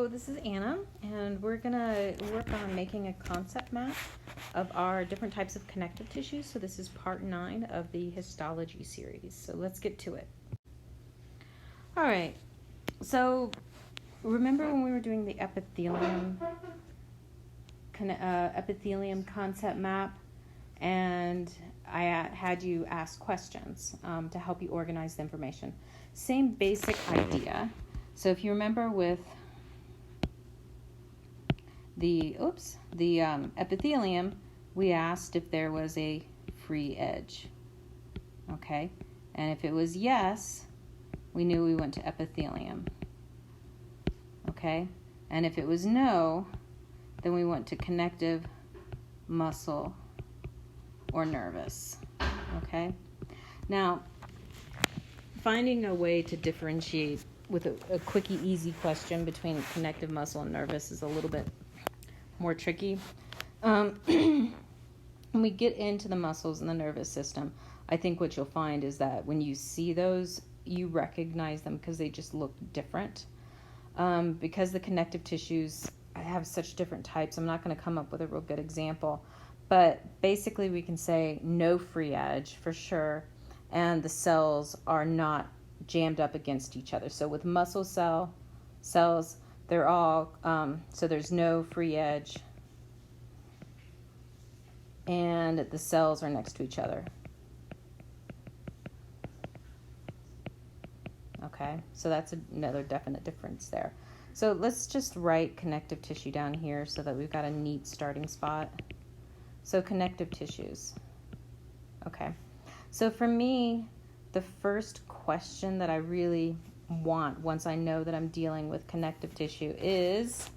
this is Anna, and we're gonna work on making a concept map of our different types of connective tissues. So this is part 9 of the histology series. So let's get to it. All right, so remember when we were doing the epithelium concept map, and I had you ask questions to help you organize the information. Same basic idea. So if you remember with the epithelium, we asked if there was a free edge, okay? And if it was yes, we knew we went to epithelium, okay? And if it was no, then we went to connective, muscle, or nervous, okay? Now, finding a way to differentiate with a quickie, easy question between connective, muscle, and nervous is a little bit more tricky. When we get into the muscles and the nervous system, I think what you'll find is that when you see those, you recognize them because they just look different. Because the connective tissues have such different types, I'm not going to come up with a real good example. But basically we can say no free edge for sure, and the cells are not jammed up against each other. So with muscle cells, they're all, so there's no free edge, and the cells are next to each other. Okay, so that's another definite difference there. So let's just write connective tissue down here so that we've got a neat starting spot. So connective tissues. Okay, so for me, the first question that I really want once I know that I'm dealing with connective tissue is,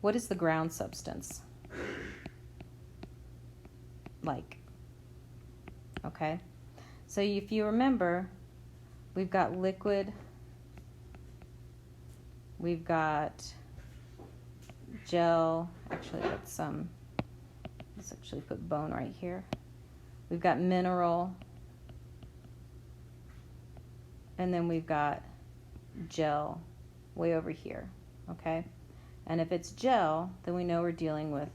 what is the ground substance like? Okay, so if you remember, we've got liquid, we've got gel. Actually, let's actually put bone right here. We've got mineral, and then we've got gel way over here, okay? And if it's gel, then we know we're dealing with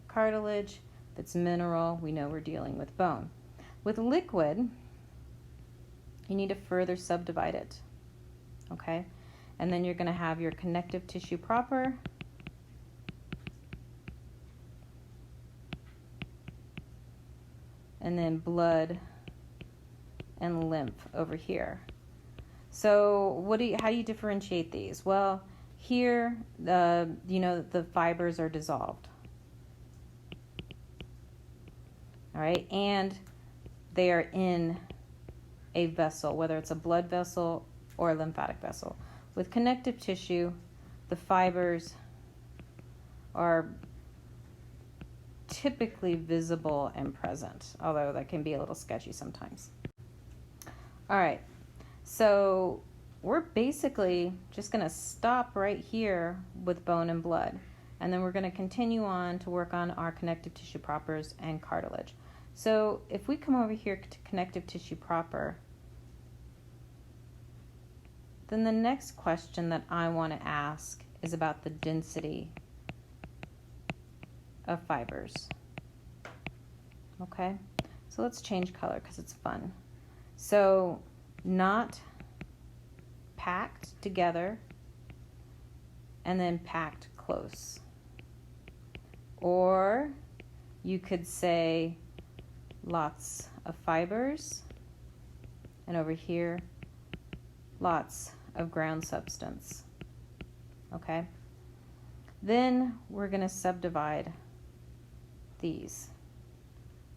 cartilage. If it's mineral, we know we're dealing with bone. With liquid, you need to further subdivide it, okay? And then you're going to have your connective tissue proper, and then blood and lymph over here. So how do you differentiate these? Well, here, the fibers are dissolved. All right, and they are in a vessel, whether it's a blood vessel or a lymphatic vessel. With connective tissue, the fibers are typically visible and present, although that can be a little sketchy sometimes. All right, so we're basically just going to stop right here with bone and blood, and then we're going to continue on to work on our connective tissue propers and cartilage. So if we come over here to connective tissue proper, then the next question that I want to ask is about the density of fibers. Okay, so let's change color because it's fun. So not packed together and then packed close. Or you could say lots of fibers, and over here lots of ground substance. Okay, then we're going to subdivide these,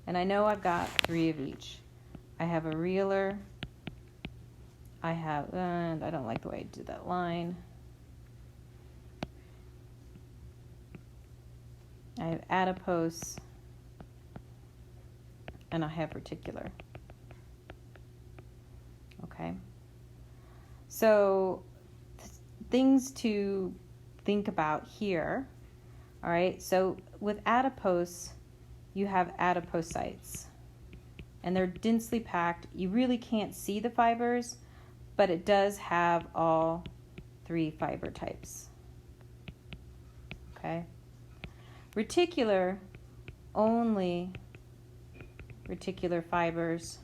and I know I've got 3 of each. I have a areolar, and I don't like the way I did that line. I have adipose, and I have reticular. Okay, so things to think about here. All right, so with adipose, you have adipocytes, and they're densely packed. You really can't see the fibers, but it does have all 3 fiber types. Okay? Reticular, only reticular fibers,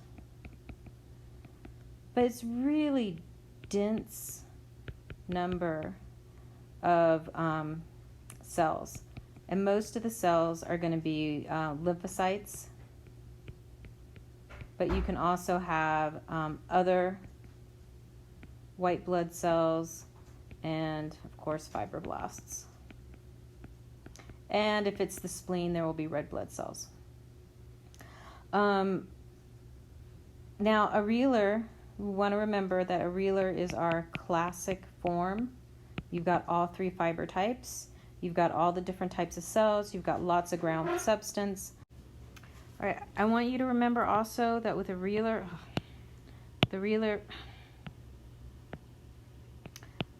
but it's really dense number of cells. And most of the cells are going to be lymphocytes, but you can also have other white blood cells and, of course, fibroblasts. And if it's the spleen, there will be red blood cells. Now, areolar, we want to remember that areolar is our classic form. You've got all 3 fiber types. You've got all the different types of cells. You've got lots of ground substance. All right, I want you to remember also that with areolar,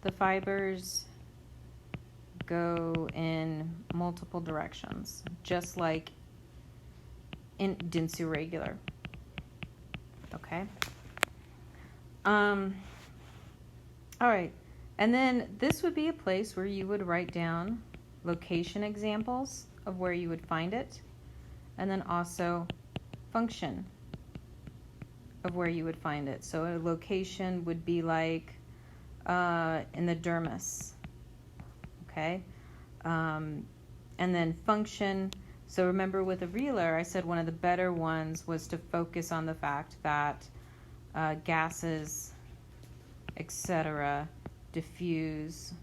the fibers go in multiple directions, just like in dense irregular. Okay? All right. And then this would be a place where you would write down location examples of where you would find it, and then also function of where you would find it. So a location would be like in the dermis, okay? And then function, so remember with areolar, I said one of the better ones was to focus on the fact that gases, etc., diffuse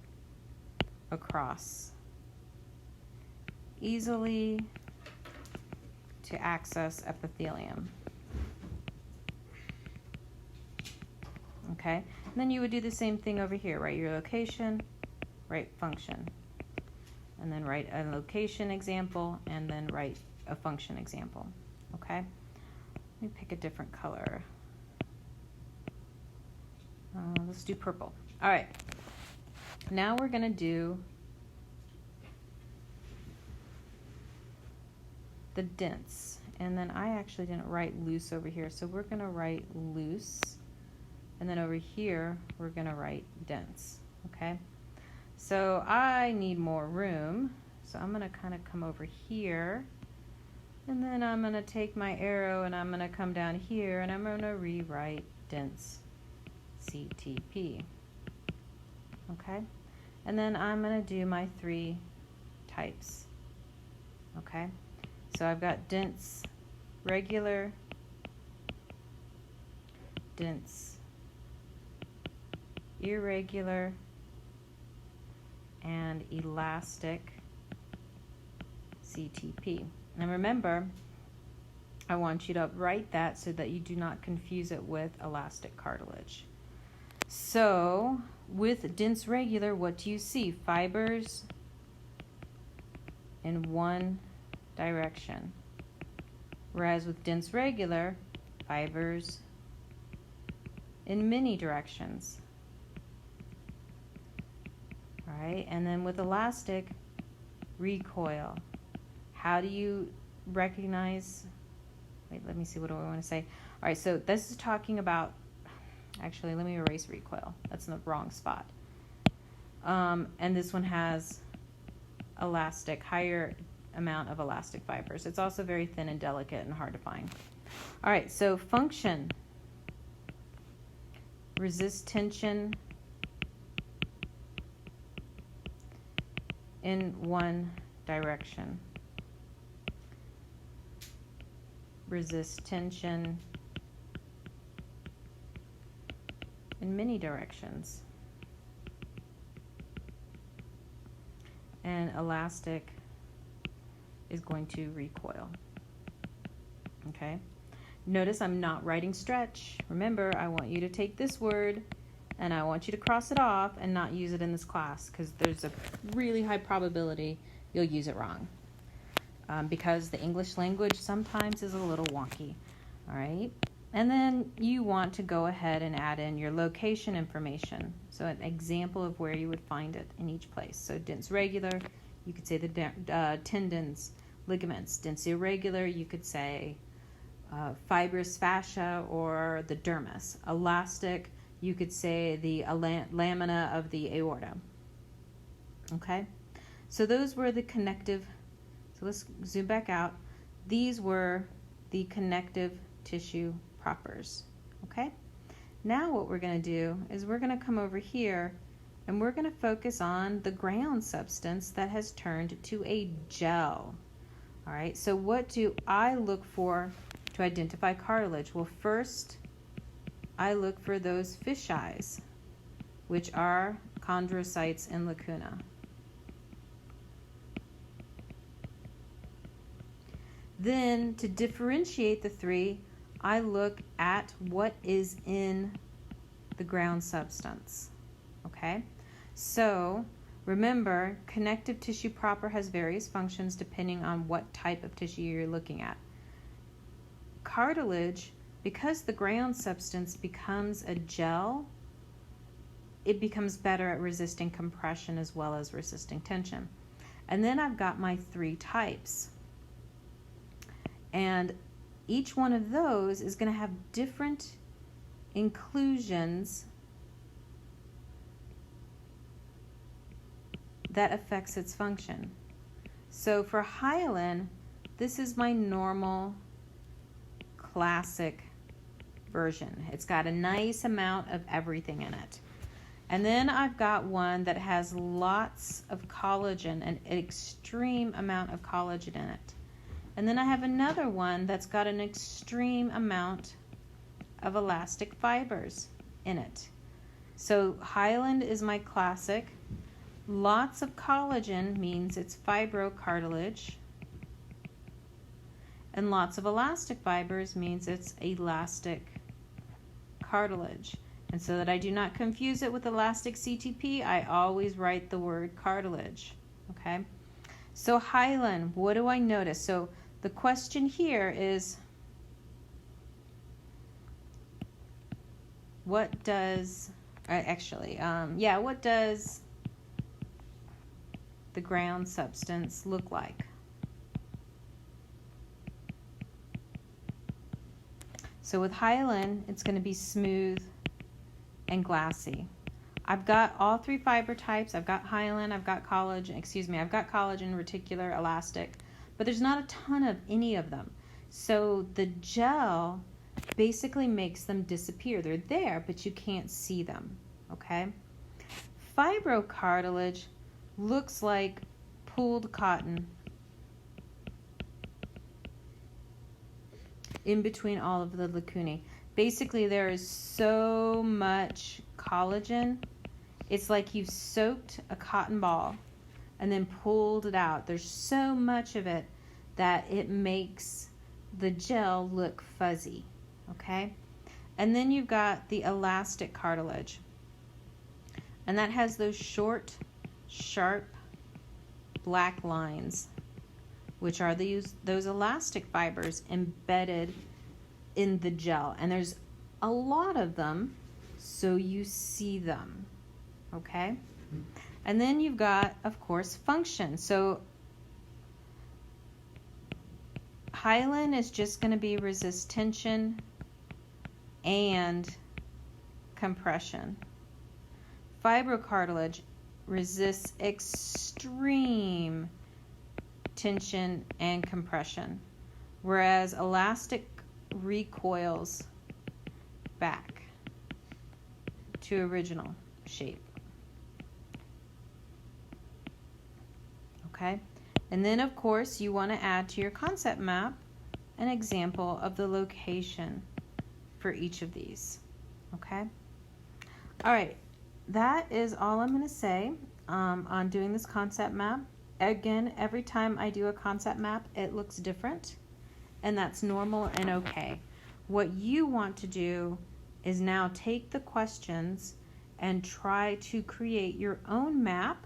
across easily to access epithelium. Okay, and then you would do the same thing over here. Write your location, write function, and then write a location example, and then write a function example. Okay, let me pick a different color. Let's do purple. All right, now we're going to do the dense, and then I actually didn't write loose over here, so we're going to write loose, and then over here we're going to write dense. Okay, so I need more room, so I'm going to kind of come over here, and then I'm going to take my arrow and I'm going to come down here, and I'm going to rewrite dense CTP. Okay, and then I'm going to do my 3 types. Okay, so I've got dense regular, dense irregular, and elastic CTP. And remember, I want you to write that so that you do not confuse it with elastic cartilage. So with dense regular, what do you see? Fibers in one direction. Whereas with dense regular, fibers in many directions. All right, and then with elastic, recoil. How do you recognize? Wait, let me see, what do I want to say? All right, so this is talking about, actually, let me erase recoil. That's in the wrong spot. And this one has elastic, higher amount of elastic fibers. It's also very thin and delicate and hard to find. All right, so function. Resist tension in one direction. Resist tension in many directions. And elastic is going to recoil. Okay? Notice I'm not writing stretch. Remember, I want you to take this word and I want you to cross it off and not use it in this class, because there's a really high probability you'll use it wrong. Because the English language sometimes is a little wonky. All right? And then you want to go ahead and add in your location information. So an example of where you would find it in each place. So dense regular, you could say the tendons, ligaments. Dense irregular, you could say fibrous fascia or the dermis. Elastic, You could say the lamina of the aorta. Okay? So those were the connective. So let's zoom back out. These were the connective tissue propers. Okay? Now what we're going to do is we're going to come over here and we're going to focus on the ground substance that has turned to a gel. All right, so what do I look for to identify cartilage? Well, first, I look for those fish eyes, which are chondrocytes and lacuna. Then, to differentiate the three, I look at what is in the ground substance. Okay, so remember, connective tissue proper has various functions depending on what type of tissue you're looking at. Cartilage, because the ground substance becomes a gel, it becomes better at resisting compression as well as resisting tension. And then I've got my three types. And each one of those is going to have different inclusions that affects its function. So for hyaline, this is my normal classic version. It's got a nice amount of everything in it. And then I've got one that has lots of collagen, an extreme amount of collagen in it. And then I have another one that's got an extreme amount of elastic fibers in it. So hyaline is my classic. Lots of collagen means it's fibrocartilage. And lots of elastic fibers means it's elastic cartilage. And so that I do not confuse it with elastic CTP, I always write the word cartilage. Okay? So hyaline, what do I notice? So the question here is, what does the ground substance look like? So with hyaline, it's going to be smooth and glassy. I've got all three fiber types. I've got hyaline, I've got collagen, reticular, elastic, but there's not a ton of any of them. So the gel basically makes them disappear. They're there, but you can't see them, okay? Fibrocartilage looks like pooled cotton in between all of the lacunae. Basically, there is so much collagen. It's like you've soaked a cotton ball and then pulled it out. There's so much of it that it makes the gel look fuzzy, okay? And then you've got the elastic cartilage. And that has those short, sharp, black lines, which are those elastic fibers embedded in the gel. And there's a lot of them, so you see them, okay? And then you've got, of course, function. So hyaline is just going to be resist tension and compression. Fibrocartilage resists extreme tension and compression, whereas elastic recoils back to original shape. Okay? And then, of course, you want to add to your concept map an example of the location for each of these. Okay? All right. That is all I'm going to say on doing this concept map. Again, every time I do a concept map, it looks different, and that's normal and okay. What you want to do is now take the questions and try to create your own map,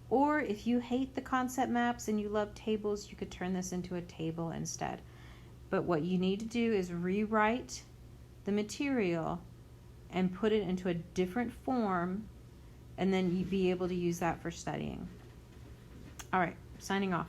or if you hate the concept maps and you love tables, you could turn this into a table instead. But what you need to do is rewrite the material and put it into a different form, and then you'd be able to use that for studying. All right, signing off.